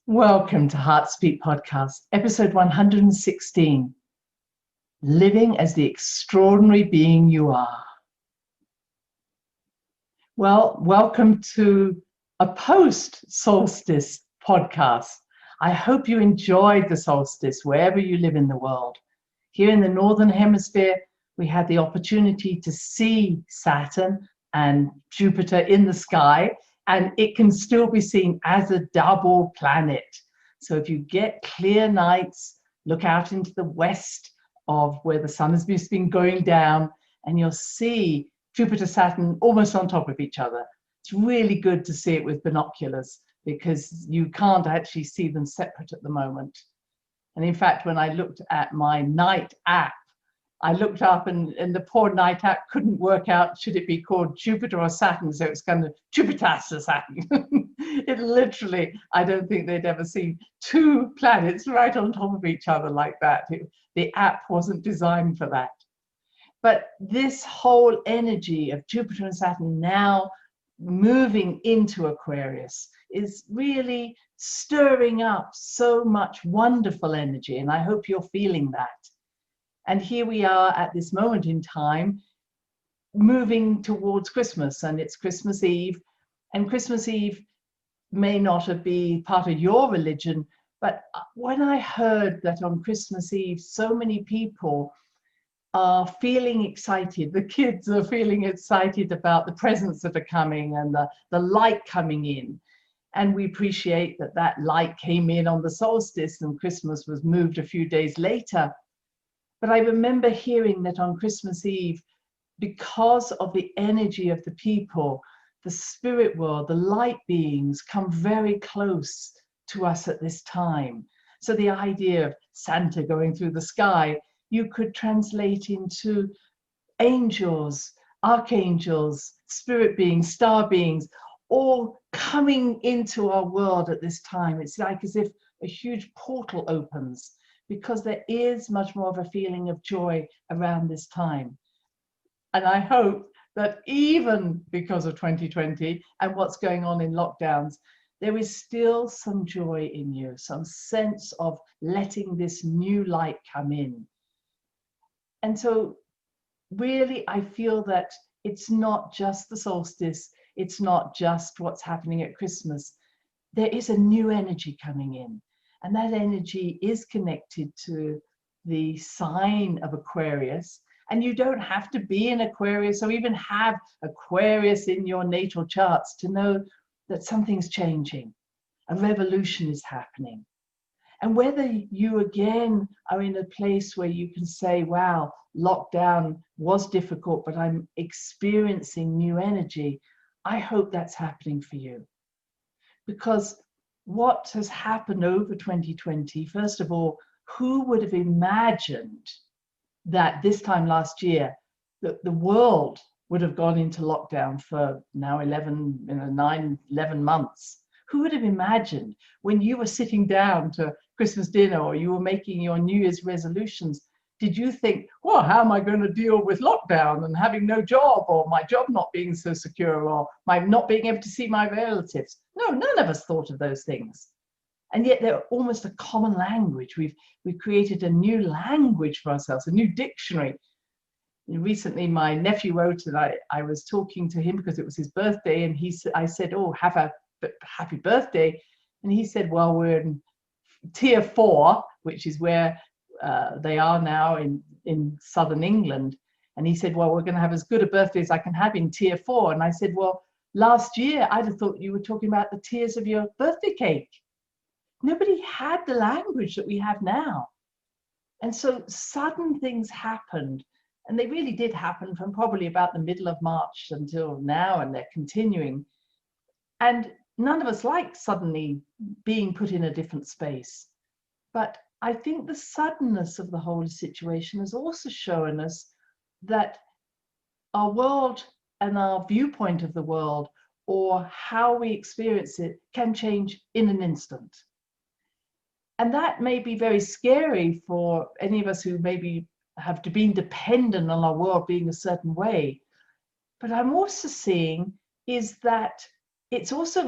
Welcome to Heartspeak Podcast, episode 116, Living as the Extraordinary Being You Are. Well, welcome to a post-solstice podcast. I hope you enjoyed the solstice wherever you live in the world. Here in the Northern Hemisphere, we had the opportunity to see Saturn and Jupiter in the sky, and it can still be seen as a double planet. So if you get clear nights, look out into the west of where the sun has just been going down, and you'll see Jupiter, Saturn almost on top of each other. It's really good to see it with binoculars because you can't actually see them separate at the moment. And in fact, when I looked at my night app, I looked up and the poor night app couldn't work out, should it be called Jupiter or Saturn? So it's kind of Jupiter Saturn. It literally, I don't think they'd ever seen two planets right on top of each other like that. The app wasn't designed for that. But this whole energy of Jupiter and Saturn now moving into Aquarius is really stirring up so much wonderful energy. And I hope you're feeling that. And here we are at this moment in time, moving towards Christmas, and it's Christmas Eve. And Christmas Eve may not be part of your religion, but when I heard that on Christmas Eve, so many people are feeling excited, the kids are feeling excited about the presents that are coming and the light coming in. And we appreciate that that light came in on the solstice and Christmas was moved a few days later. But I remember hearing that on Christmas Eve, because of the energy of the people, the spirit world, the light beings come very close to us at this time. So the idea of Santa going through the sky, you could translate into angels, archangels, spirit beings, star beings, all coming into our world at this time. It's like as if a huge portal opens, because there is much more of a feeling of joy around this time. And I hope that even because of 2020 and what's going on in lockdowns, there is still some joy in you, some sense of letting this new light come in. And so really, I feel that it's not just the solstice, it's not just what's happening at Christmas. There is a new energy coming in. And that energy is connected to the sign of Aquarius. And you don't have to be in Aquarius or even have Aquarius in your natal charts to know that something's changing. A revolution is happening. And whether you again are in a place where you can say, wow, lockdown was difficult, but I'm experiencing new energy, I hope that's happening for you. Because what has happened over 2020, first of all, who would have imagined that this time last year, that the world would have gone into lockdown for now 11 months? Who would have imagined when you were sitting down to Christmas dinner or you were making your New Year's resolutions, did you think, well, how am I going to deal with lockdown and having no job, or my job not being so secure, or my not being able to see my relatives? No, none of us thought of those things. And yet they're almost a common language. We've created a new language for ourselves, a new dictionary. Recently, my nephew wrote, and I was talking to him because it was his birthday, and I said, oh, have a happy birthday. And he said, well, we're in tier 4, which is where they are now in southern England. And he said, well, we're going to have as good a birthday as I can have in tier 4. And I said, well, last year I'd have thought you were talking about the tiers of your birthday cake. Nobody had the language that we have now. And so sudden things happened, and they really did happen from probably about the middle of March until now, and they're continuing. And none of us like suddenly being put in a different space. But I think the suddenness of the whole situation has also shown us that our world and our viewpoint of the world, or how we experience it, can change in an instant. And that may be very scary for any of us who maybe have been dependent on our world being a certain way. But I'm also seeing is that it's also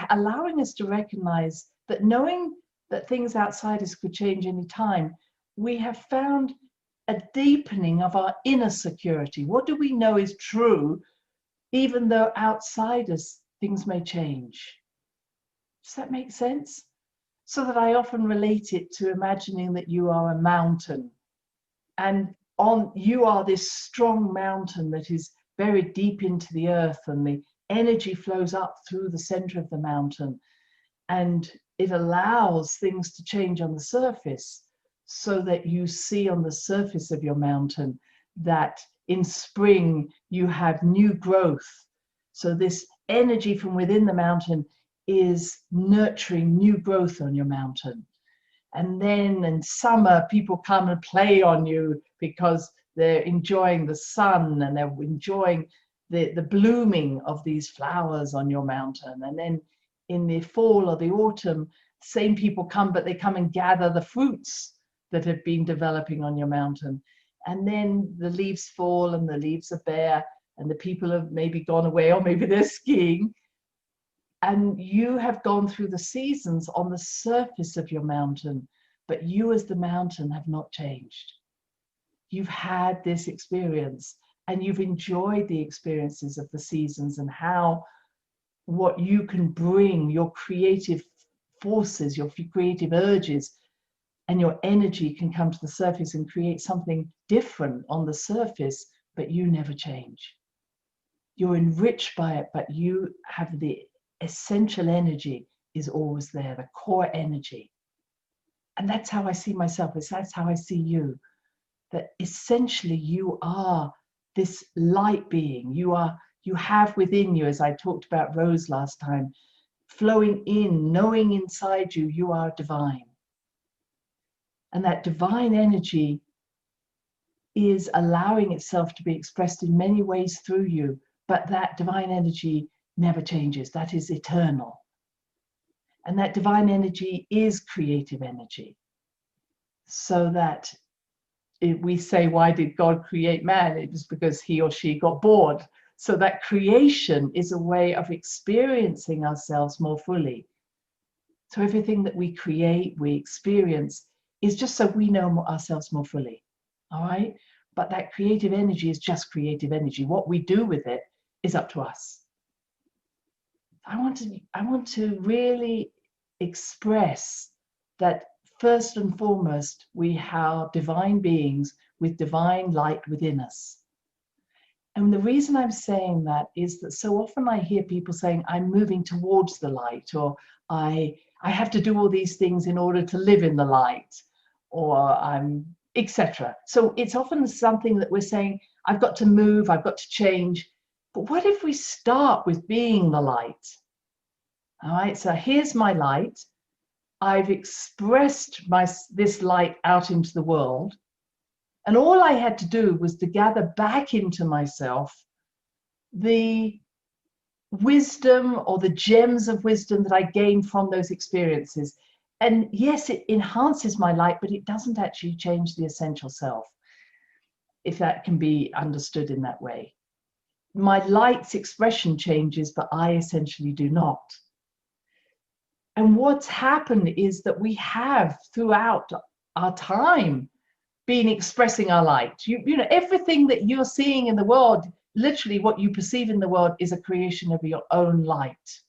allowing us to recognize that knowing that things outside us could change any time, we have found a deepening of our inner security. What do we know is true, even though outside us things may change? Does that make sense? So that I often relate it to imagining that you are a mountain, and you are this strong mountain that is buried deep into the earth, and the energy flows up through the center of the mountain, and it allows things to change on the surface, so that you see on the surface of your mountain that in spring you have new growth. So this energy from within the mountain is nurturing new growth on your mountain. And then in summer, people come and play on you because they're enjoying the sun and they're enjoying the blooming of these flowers on your mountain. And then in the fall or the autumn, same people come, but they come and gather the fruits that have been developing on your mountain. And then the leaves fall and the leaves are bare and the people have maybe gone away, or maybe they're skiing. And you have gone through the seasons on the surface of your mountain, but you as the mountain have not changed. You've had this experience and you've enjoyed the experiences of the seasons, and how what you can bring, your creative forces, your creative urges, and your energy can come to the surface and create something different on the surface, but you never change. You're enriched by it, but you have the essential energy is always there, the core energy. And that's how I see myself. That's how I see you. That essentially you are this light being. You have within you, as I talked about Rose last time, flowing in, knowing inside you, you are divine. And that divine energy is allowing itself to be expressed in many ways through you, but that divine energy never changes. That is eternal. And that divine energy is creative energy. So that we say, why did God create man? It was because he or she got bored. So that creation is a way of experiencing ourselves more fully. So everything that we create, we experience, is just so we know ourselves more fully. All right? But that creative energy is just creative energy. What we do with it is up to us. I want to really express that first and foremost, we are divine beings with divine light within us. And the reason I'm saying that is that so often I hear people saying, I'm moving towards the light, or I have to do all these things in order to live in the light, or I'm etc. So it's often something that we're saying, I've got to move, I've got to change. But what if we start with being the light? All right, so here's my light. I've expressed this light out into the world. And all I had to do was to gather back into myself the wisdom or the gems of wisdom that I gained from those experiences. And yes, it enhances my light, but it doesn't actually change the essential self, if that can be understood in that way. My light's expression changes, but I essentially do not. And what's happened is that we have, throughout our time, been expressing our light. You know, everything that you're seeing in the world, literally what you perceive in the world, is a creation of your own light.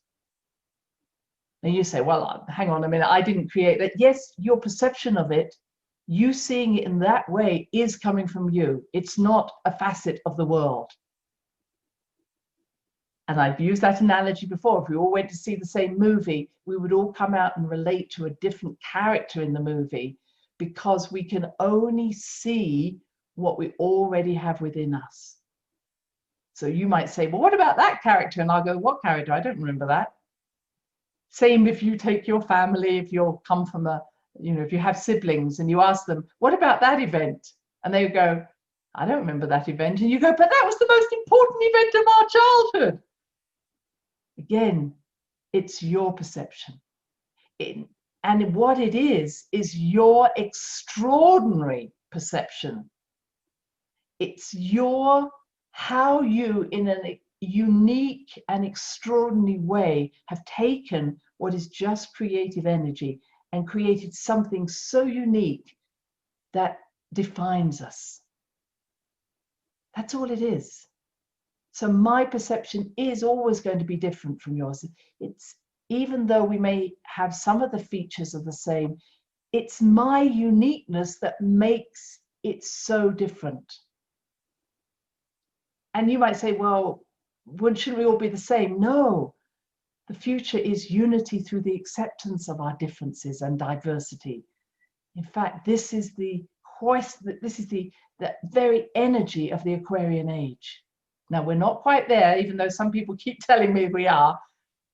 And you say, well, hang on a minute, I didn't create that. Yes, your perception of it, you seeing it in that way, is coming from you. It's not a facet of the world. And I've used that analogy before. If we all went to see the same movie, we would all come out and relate to a different character in the movie, because we can only see what we already have within us. So you might say, well, what about that character? And I'll go, what character? I don't remember that. Same if you take your family, if you come from if you have siblings and you ask them, what about that event? And they go, I don't remember that event. And you go, but that was the most important event of our childhood. Again, it's your perception. And what it is your extraordinary perception. It's how you, in unique and extraordinary way have taken what is just creative energy and created something so unique that defines us. That's all it is. So my perception is always going to be different from yours. It's, even though we may have some of the features of the same, it's my uniqueness that makes it so different. And you might say, well, shouldn't we all be the same? No, the future is unity through the acceptance of our differences and diversity. In fact, this is the very energy of the Aquarian Age. Now, we're not quite there, even though some people keep telling me we are.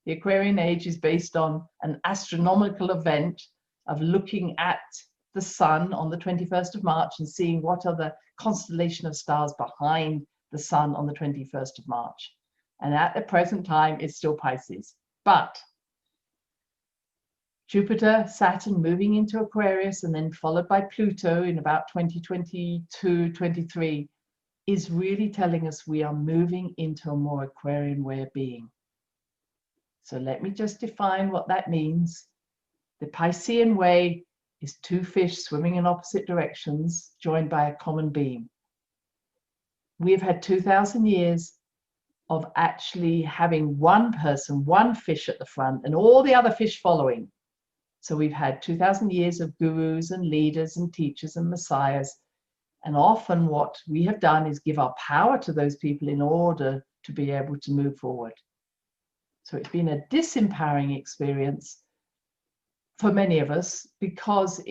The Aquarian Age is based on an astronomical event of looking at the sun on the 21st of March and seeing what are the constellation of stars behind the sun on the 21st of March. And at the present time, it's still Pisces. But Jupiter, Saturn moving into Aquarius and then followed by Pluto in about 2022, 23 is really telling us we are moving into a more Aquarian way of being. So let me just define what that means. The Piscean way is two fish swimming in opposite directions, joined by a common beam. We have had 2,000 years of actually having one person, one fish at the front, and all the other fish following. So we've had 2,000 years of gurus and leaders and teachers and messiahs. And often what we have done is give our power to those people in order to be able to move forward. So it's been a disempowering experience for many of us, because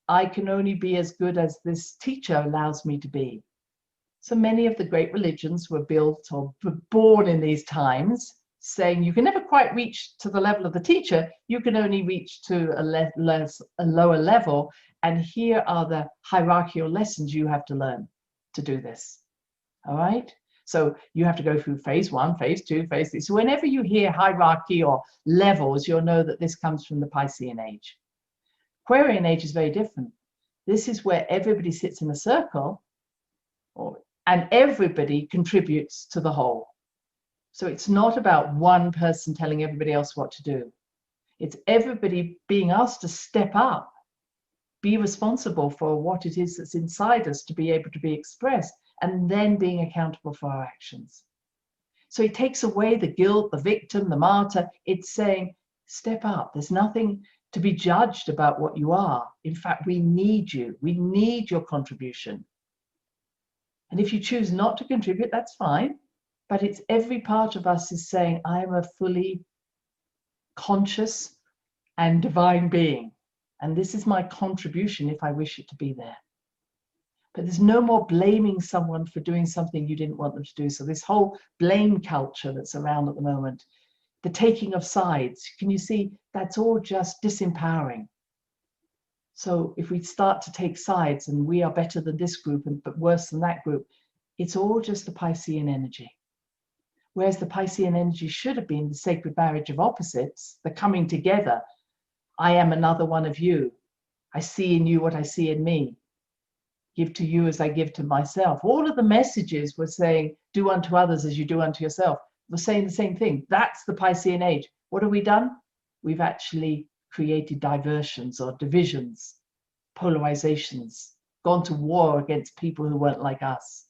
I can only be as good as this teacher allows me to be. So many of the great religions were built or were born in these times, saying you can never quite reach to the level of the teacher, you can only reach to a lower level, and here are the hierarchical lessons you have to learn to do this. All right? So you have to go through phase 1, phase 2, phase 3. So whenever you hear hierarchy or levels, you'll know that this comes from the Piscean Age. Aquarian Age is very different. This is where everybody sits in a circle, and everybody contributes to the whole. So it's not about one person telling everybody else what to do. It's everybody being asked to step up, be responsible for what it is that's inside us to be able to be expressed, and then being accountable for our actions. So it takes away the guilt, the victim, the martyr. It's saying, step up. There's nothing to be judged about what you are. In fact, we need you. We need your contribution. And if you choose not to contribute, that's fine. But it's every part of us is saying, I am a fully conscious and divine being. And this is my contribution if I wish it to be there. But there's no more blaming someone for doing something you didn't want them to do. So this whole blame culture that's around at the moment, the taking of sides, can you see that's all just disempowering? So if we start to take sides and we are better than this group but worse than that group, it's all just the Piscean energy. Whereas the Piscean energy should have been the sacred marriage of opposites, the coming together. I am another one of you. I see in you what I see in me. Give to you as I give to myself. All of the messages were saying, do unto others as you do unto yourself. We're saying the same thing. That's the Piscean Age. What have we done? We've actually created diversions or divisions, polarizations, gone to war against people who weren't like us.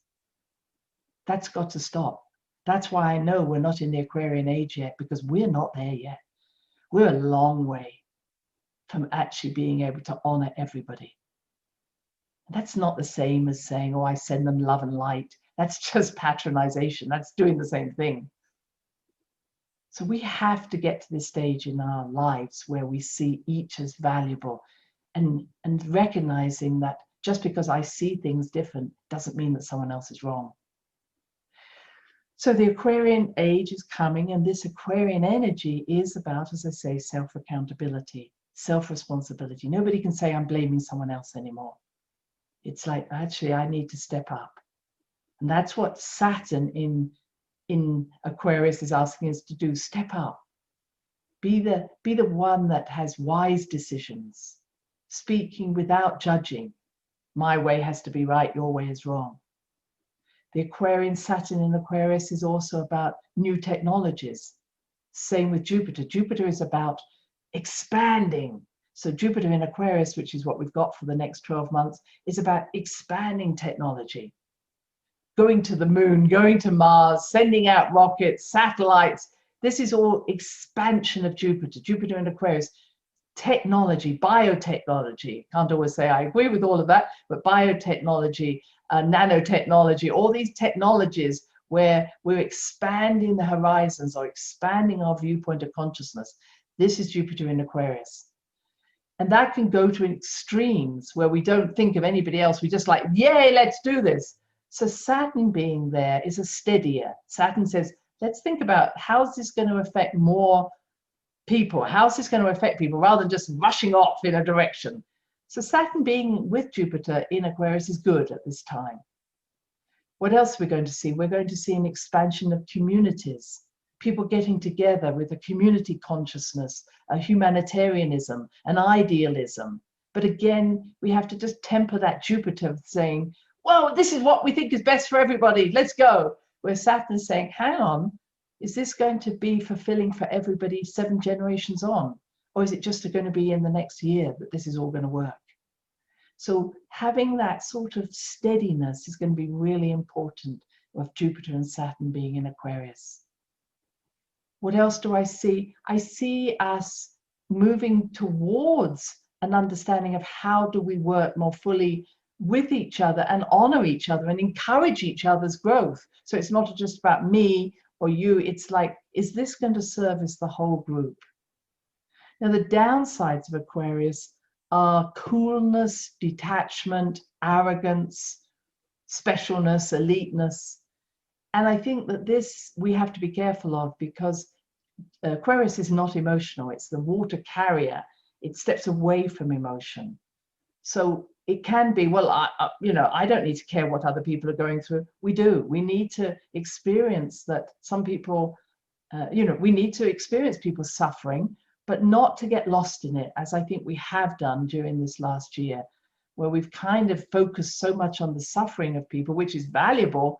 That's got to stop. That's why I know we're not in the Aquarian Age yet, because we're not there yet. We're a long way from actually being able to honor everybody. That's not the same as saying, oh, I send them love and light. That's just patronization. That's doing the same thing. So we have to get to this stage in our lives where we see each as valuable, and recognizing that just because I see things different doesn't mean that someone else is wrong. So the Aquarian Age is coming, and this Aquarian energy is about, as I say, self-accountability, self-responsibility. Nobody can say I'm blaming someone else anymore. It's like, actually, I need to step up. And that's what Saturn in Aquarius is asking us to do. Step up. Be the one that has wise decisions, speaking without judging. My way has to be right, your way is wrong. The Aquarian Saturn in Aquarius is also about new technologies. Same with Jupiter. Jupiter is about expanding. So Jupiter in Aquarius, which is what we've got for the next 12 months, is about expanding technology. Going to the moon, going to Mars, sending out rockets, satellites. This is all expansion of Jupiter. Jupiter in Aquarius. Technology, biotechnology. Can't always say I agree with all of that, but biotechnology, nanotechnology, all these technologies where we're expanding the horizons or expanding our viewpoint of consciousness. This is Jupiter in Aquarius. And that can go to extremes where we don't think of anybody else. We just like, yay, let's do this. So Saturn being there is a steadier. Saturn says, let's think about how's this going to affect more people? How's this going to affect people rather than just rushing off in a direction? So Saturn being with Jupiter in Aquarius is good at this time. What else are we going to see? We're going to see an expansion of communities, people getting together with a community consciousness, a humanitarianism, an idealism. But again, we have to just temper that Jupiter saying, well, this is what we think is best for everybody. Let's go. Where Saturn is saying, hang on, is this going to be fulfilling for everybody 7 generations on? Or is it just going to be in the next year that this is all going to work? So having that sort of steadiness is going to be really important with Jupiter and Saturn being in Aquarius. What else do I see? I see us moving towards an understanding of how do we work more fully with each other and honor each other and encourage each other's growth. So it's not just about me or you, it's like, is this going to service the whole group? Now, the downsides of Aquarius are coolness, detachment, arrogance, specialness, eliteness. And I think that this we have to be careful of because Aquarius is not emotional. It's the water carrier. It steps away from emotion. So it can be, well, I don't need to care what other people are going through. We do. We need to experience that some people, we need to experience people's suffering, but not to get lost in it, as I think we have done during this last year, where we've kind of focused so much on the suffering of people, which is valuable,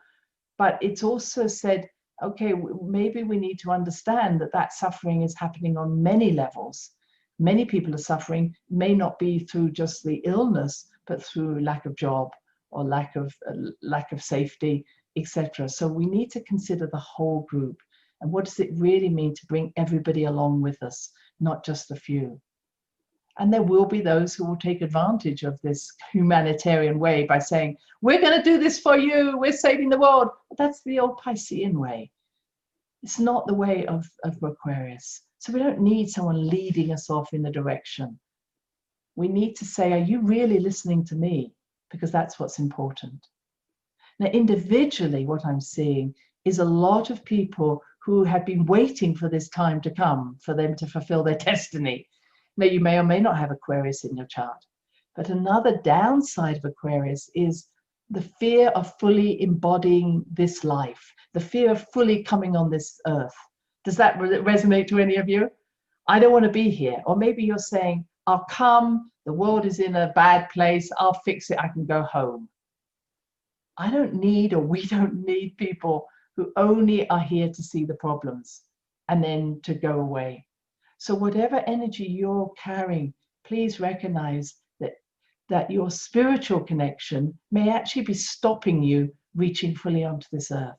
but it's also said, okay, maybe we need to understand that that suffering is happening on many levels. Many people are suffering, may not be through just the illness, but through lack of job or lack of safety, etc. So we need to consider the whole group. And what does it really mean to bring everybody along with us, not just a few? And there will be those who will take advantage of this humanitarian way by saying, we're going to do this for you, we're saving the world. But that's the old Piscean way. It's not the way of Aquarius. So we don't need someone leading us off in a direction. We need to say, are you really listening to me? Because that's what's important. Now, individually, what I'm seeing is a lot of people who have been waiting for this time to come for them to fulfill their destiny. Now, you may or may not have Aquarius in your chart. But another downside of Aquarius is the fear of fully embodying this life, the fear of fully coming on this earth. Does that resonate to any of you? I don't want to be here. Or maybe you're saying, I'll come, the world is in a bad place, I'll fix it, I can go home. I don't need, or we don't need people who only are here to see the problems and then to go away. So whatever energy you're carrying, please recognize that your spiritual connection may actually be stopping you reaching fully onto this earth.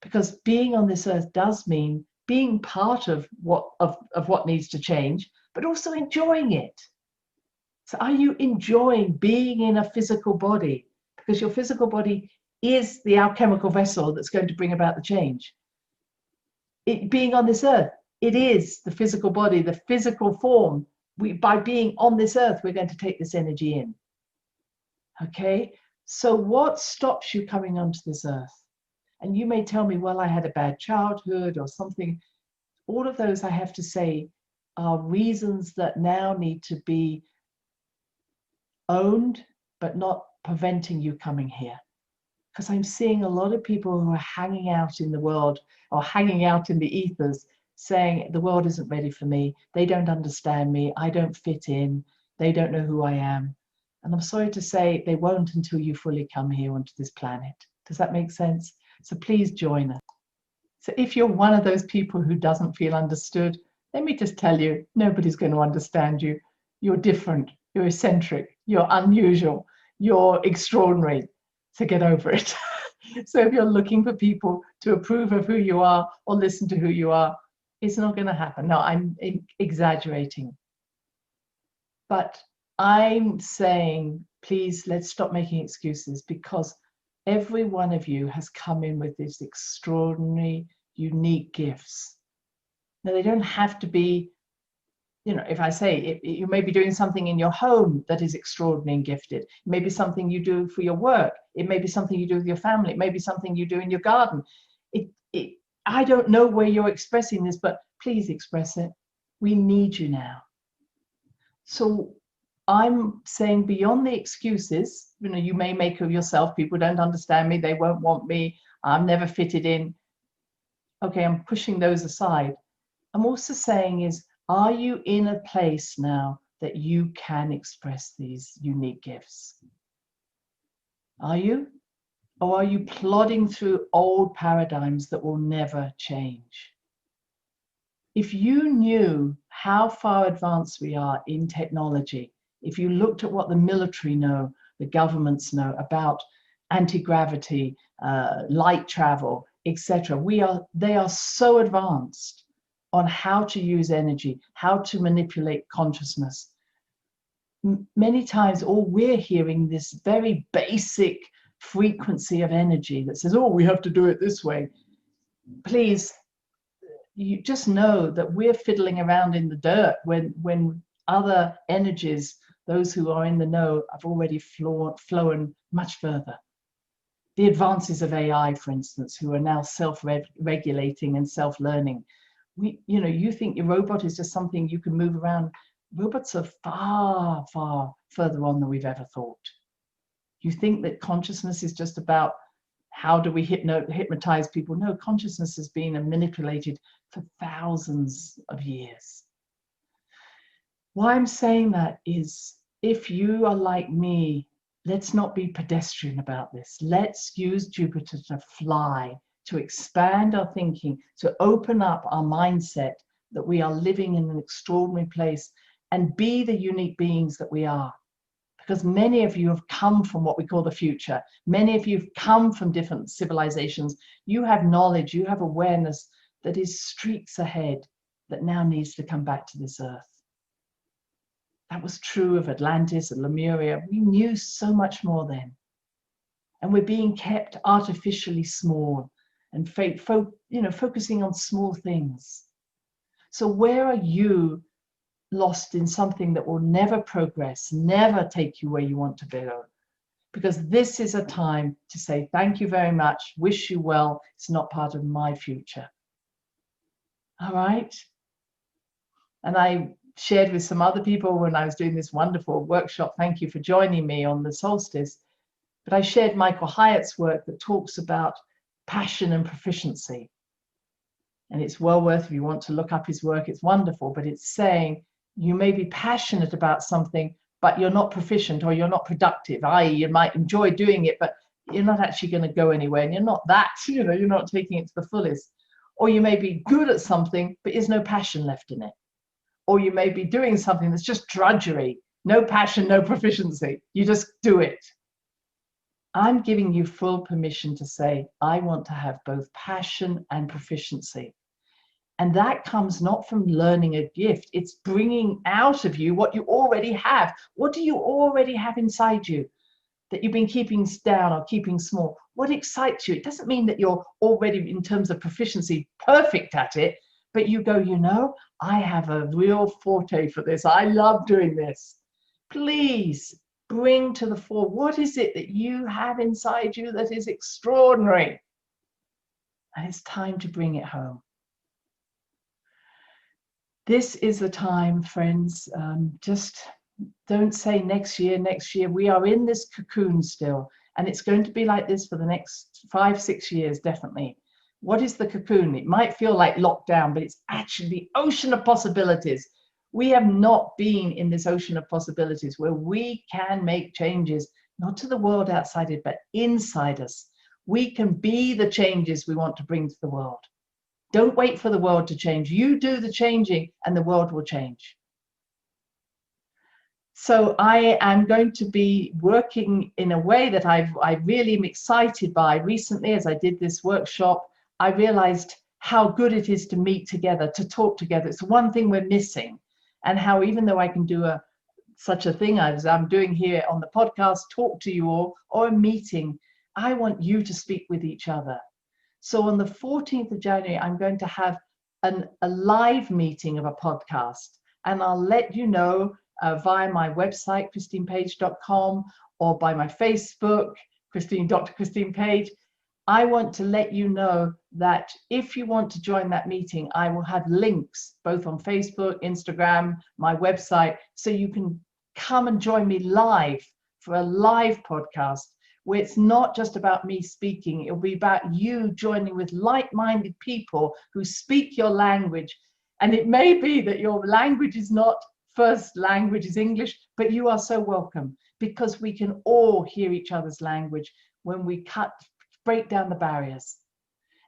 Because being on this earth does mean being part of what needs to change, but also enjoying it. So are you enjoying being in a physical body? Because your physical body is the alchemical vessel that's going to bring about the change. Being on this earth, it is the physical body, the physical form. By being on this earth, we're going to take this energy in. Okay? So what stops you coming onto this earth? And you may tell me, well, I had a bad childhood or something. All of those, I have to say, are reasons that now need to be owned, but not preventing you coming here. Because I'm seeing a lot of people who are hanging out in the world or hanging out in the ethers saying the world isn't ready for me. They don't understand me. I don't fit in. They don't know who I am. And I'm sorry to say they won't until you fully come here onto this planet Does that make sense? So please join us. So if you're one of those people who doesn't feel understood, let me just tell you, nobody's going to understand you. You're different, you're eccentric, you're unusual, you're extraordinary. So get over it. So if you're looking for people to approve of who you are or listen to who you are, it's not going to happen. No, I'm exaggerating. But I'm saying, please, let's stop making excuses, because every one of you has come in with these extraordinary, unique gifts. Now, they don't have to be, if I say you may be doing something in your home that is extraordinary and gifted. It may be something you do for your work. It may be something you do with your family. It may be something you do in your garden. I don't know where you're expressing this, but please express it. We need you now. So I'm saying, beyond the excuses, you may make of yourself, people don't understand me, they won't want me, I'm never fitted in. Okay, I'm pushing those aside. I'm also saying is, are you in a place now that you can express these unique gifts? Are you? Or are you plodding through old paradigms that will never change? If you knew how far advanced we are in technology, if you looked at what the military know, the governments know about anti-gravity, light travel, etc., they are so advanced on how to use energy, how to manipulate consciousness. Many times all we're hearing this very basic frequency of energy that says, oh, we have to do it this way. Please, you just know that we're fiddling around in the dirt when other energies, those who are in the know, have already flown much further. The advances of AI, for instance, who are now self-regulating and self-learning. You think your robot is just something you can move around. Robots are far, far further on than we've ever thought. You think that consciousness is just about how do we hypnotize people? No, consciousness has been manipulated for thousands of years. Why I'm saying that is, if you are like me, let's not be pedestrian about this. Let's use Jupiter to fly, to expand our thinking, to open up our mindset that we are living in an extraordinary place and be the unique beings that we are. Because many of you have come from what we call the future. Many of you have come from different civilizations. You have knowledge, you have awareness that is streets ahead that now needs to come back to this earth. That was true of Atlantis and Lemuria. We knew so much more then. And we're being kept artificially small and focusing on small things. So where are you lost in something that will never progress, never take you where you want to go? Because this is a time to say thank you very much, wish you well, it's not part of my future. All right? And I shared with some other people when I was doing this wonderful workshop, thank you for joining me on the solstice, but I shared Michael Hyatt's work that talks about passion and proficiency. And it's well worth, if you want to look up his work, it's wonderful, but it's saying you may be passionate about something, but you're not proficient or you're not productive, i.e. you might enjoy doing it, but you're not actually going to go anywhere, and you're not that, you're not taking it to the fullest. Or you may be good at something, but there's no passion left in it. Or you may be doing something that's just drudgery, no passion, no proficiency, you just do it. I'm giving you full permission to say, I want to have both passion and proficiency. And that comes not from learning a gift, it's bringing out of you what you already have. What do you already have inside you that you've been keeping down or keeping small? What excites you? It doesn't mean that you're already, in terms of proficiency, perfect at it, but you go, I have a real forte for this. I love doing this. Please bring to the fore, what is it that you have inside you that is extraordinary? And it's time to bring it home. This is the time, friends. Just don't say next year. We are in this cocoon still, and it's going to be like this for the next 5-6 years, definitely. What is the cocoon? It might feel like lockdown, but it's actually the ocean of possibilities. We have not been in this ocean of possibilities where we can make changes, not to the world outside it, but inside us. We can be the changes we want to bring to the world. Don't wait for the world to change. You do the changing and the world will change. So I am going to be working in a way that I really am excited by. Recently, as I did this workshop, I realized how good it is to meet together, to talk together. It's one thing we're missing. And how even though I can do such a thing as I'm doing here on the podcast, talk to you all, or a meeting, I want you to speak with each other. So on the 14th of January, I'm going to have a live meeting of a podcast, and I'll let you know via my website, christinepage.com, or by my Facebook, Dr. Christine Page. I want to let you know that if you want to join that meeting, I will have links both on Facebook, Instagram, my website, so you can come and join me live for a live podcast where it's not just about me speaking. It'll be about you joining with like-minded people who speak your language. And it may be that your language is not first language is English, but you are so welcome, because we can all hear each other's language when we break down the barriers.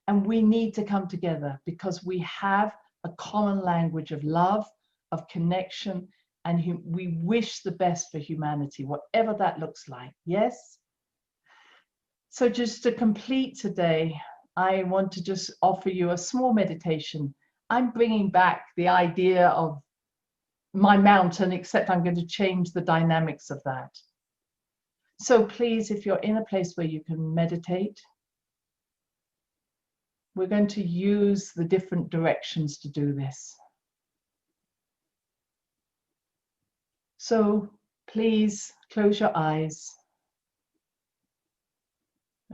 And we need to come together because we have a common language of love, of connection, and we wish the best for humanity, whatever that looks like. Yes? So just to complete today, I want to just offer you a small meditation. I'm bringing back the idea of my mountain, except I'm going to change the dynamics of that. So please, if you're in a place where you can meditate, we're going to use the different directions to do this. So please close your eyes.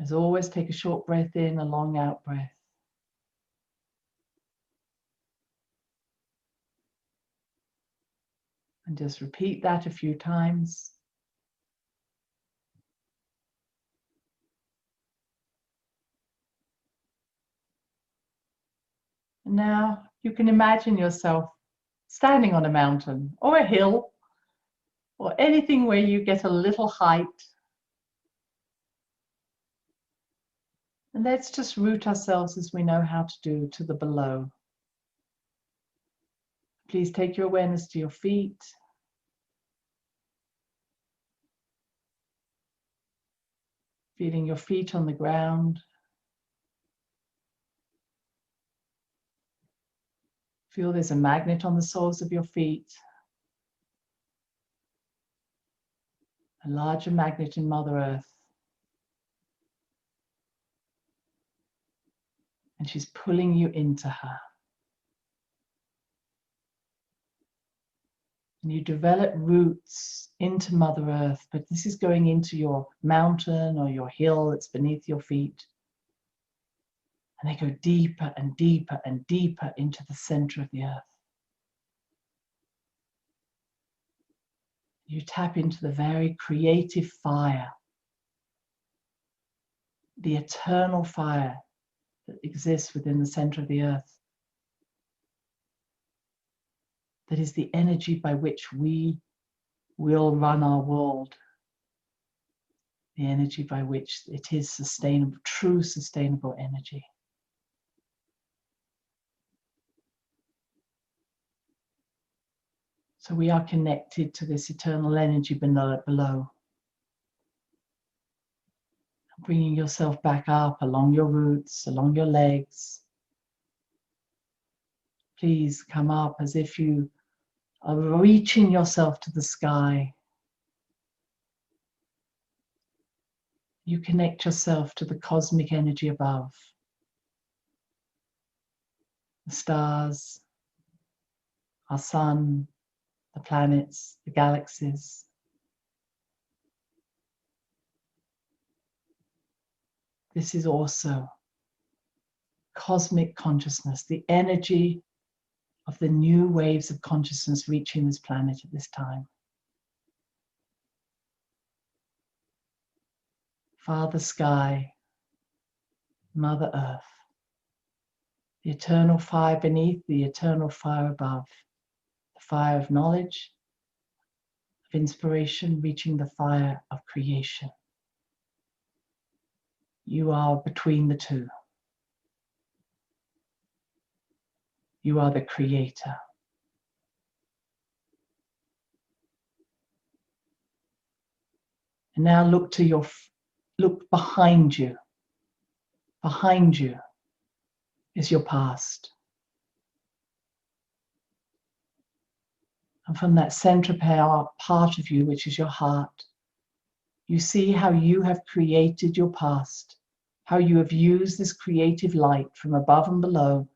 As always, take a short breath in, a long out breath. And just repeat that a few times. And now you can imagine yourself standing on a mountain or a hill or anything where you get a little height. And let's just root ourselves, as we know how to do, to the below. Please take your awareness to your feet. Feeling your feet on the ground. Feel there's a magnet on the soles of your feet. A larger magnet in Mother Earth. And she's pulling you into her. And you develop roots into Mother Earth, but this is going into your mountain or your hill that's beneath your feet. And they go deeper and deeper and deeper into the center of the earth. You tap into the very creative fire, the eternal fire that exists within the center of the earth. That is the energy by which we will run our world. The energy by which it is sustainable, true sustainable energy. So we are connected to this eternal energy below. Bringing yourself back up along your roots, along your legs. Please come up as if you are reaching yourself to the sky. You connect yourself to the cosmic energy above. The stars, our sun, the planets, the galaxies. This is also cosmic consciousness, the energy of the new waves of consciousness reaching this planet at this time. Father Sky, Mother Earth, the eternal fire beneath, the eternal fire above, the fire of knowledge, of inspiration, reaching the fire of creation. You are between the two. You are the creator. And now look behind you. Behind you is your past. And from that central part of you, which is your heart, you see how you have created your past, how you have used this creative light from above and below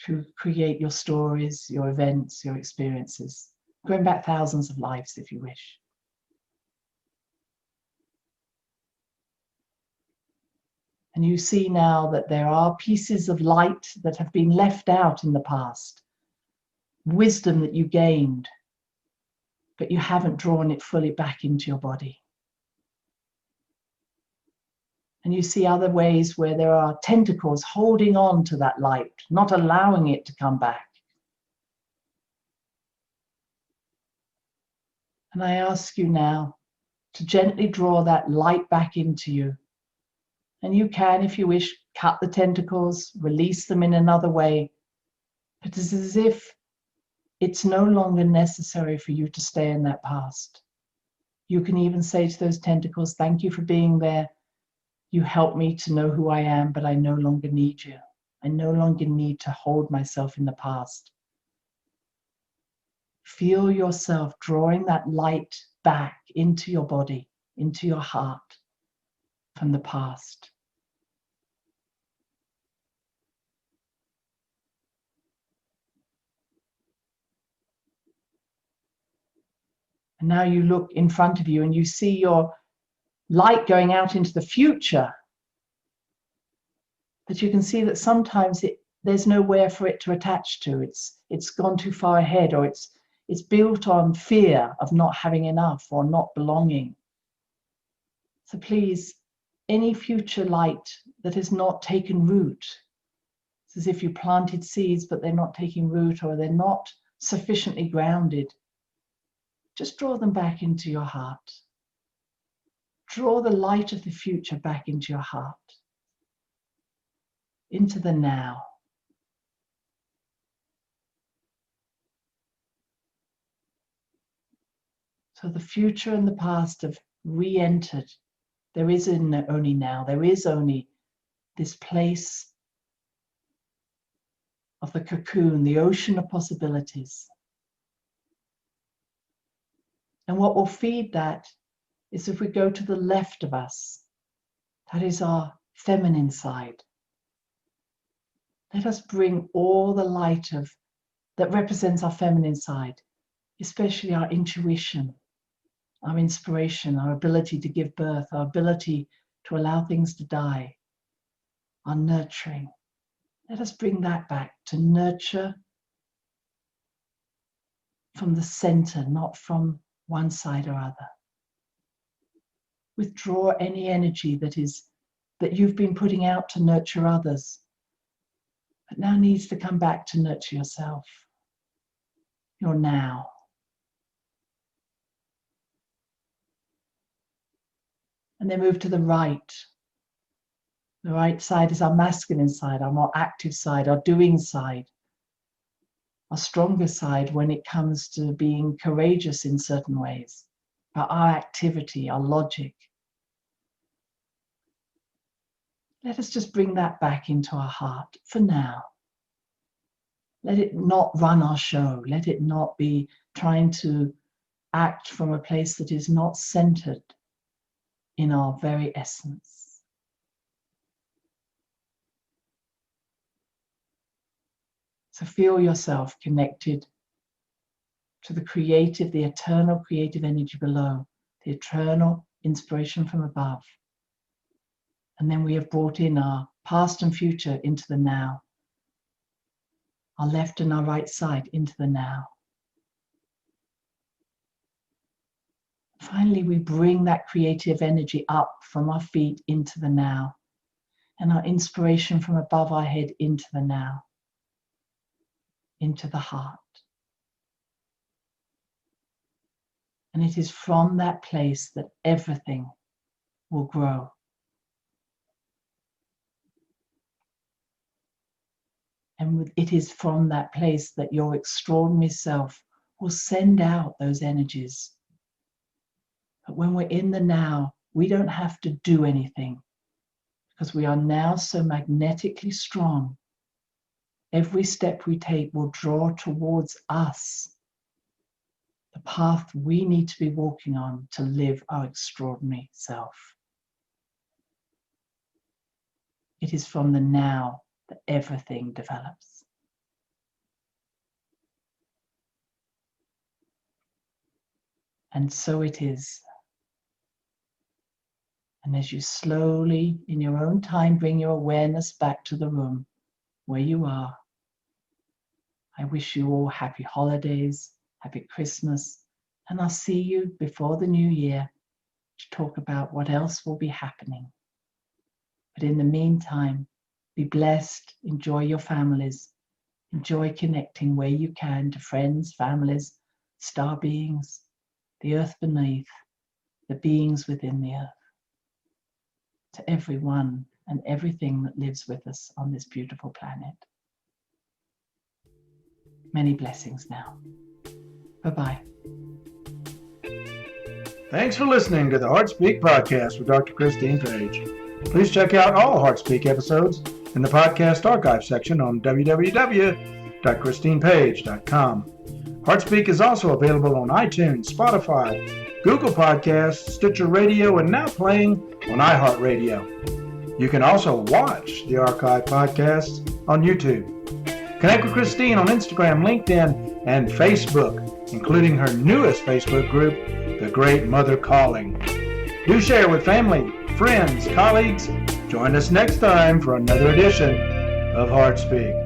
to create your stories, your events, your experiences, going back thousands of lives if you wish. And you see now that there are pieces of light that have been left out in the past, wisdom that you gained, but you haven't drawn it fully back into your body. And you see other ways where there are tentacles holding on to that light, not allowing it to come back. And I ask you now to gently draw that light back into you. And you can, if you wish, cut the tentacles, release them in another way. But it's as if it's no longer necessary for you to stay in that past. You can even say to those tentacles, thank you for being there. You helped me to know who I am, but I no longer need you. I no longer need to hold myself in the past. Feel yourself drawing that light back into your body, into your heart from the past. And now you look in front of you and you see your light going out into the future. But you can see that sometimes there's nowhere for it to attach to. It's gone too far ahead, or it's built on fear of not having enough or not belonging. So please, any future light that has not taken root, it's as if you planted seeds but they're not taking root, or they're not sufficiently grounded, just draw them back into your heart. Draw the light of the future back into your heart, into the now. So the future and the past have re-entered. There is only now. There is only this place of the cocoon, the ocean of possibilities. And what will feed that is if we go to the left of us, that is our feminine side. Let us bring all the light that represents our feminine side, especially our intuition, our inspiration, our ability to give birth, our ability to allow things to die, our nurturing. Let us bring that back to nurture from the center, not from one side or other. Withdraw any energy that you've been putting out to nurture others, but now needs to come back to nurture yourself, your now. And then move to the right. The right side is our masculine side, our more active side, our doing side, our stronger side when it comes to being courageous in certain ways, about our activity, our logic. Let us just bring that back into our heart for now. Let it not run our show. Let it not be trying to act from a place that is not centered in our very essence. So feel yourself connected to the creative, the eternal creative energy below, the eternal inspiration from above. And then we have brought in our past and future into the now, our left and our right side into the now. Finally, we bring that creative energy up from our feet into the now, and our inspiration from above our head into the now, into the heart. And it is from that place that everything will grow. And it is from that place that your extraordinary self will send out those energies. But when we're in the now, we don't have to do anything because we are now so magnetically strong. Every step we take will draw towards us the path we need to be walking on to live our extraordinary self. It is from the now that everything develops. And so it is. And as you slowly, in your own time, bring your awareness back to the room where you are, I wish you all happy holidays, happy Christmas, and I'll see you before the new year to talk about what else will be happening. But in the meantime, be blessed, enjoy your families, enjoy connecting where you can to friends, families, star beings, the earth beneath, the beings within the earth, to everyone and everything that lives with us on this beautiful planet. Many blessings now. Bye-bye. Thanks for listening to the HeartSpeak podcast with Dr. Christine Page. Please check out all HeartSpeak episodes in the podcast archive section on www.christinepage.com. HeartSpeak is also available on iTunes, Spotify, Google Podcasts, Stitcher Radio, and now playing on iHeart Radio. You can also watch the archive podcasts on YouTube. Connect with Christine on Instagram, LinkedIn, and Facebook, including her newest Facebook group, The Great Mother Calling. Do share with family, friends, colleagues. Join us next time for another edition of HeartSpeak.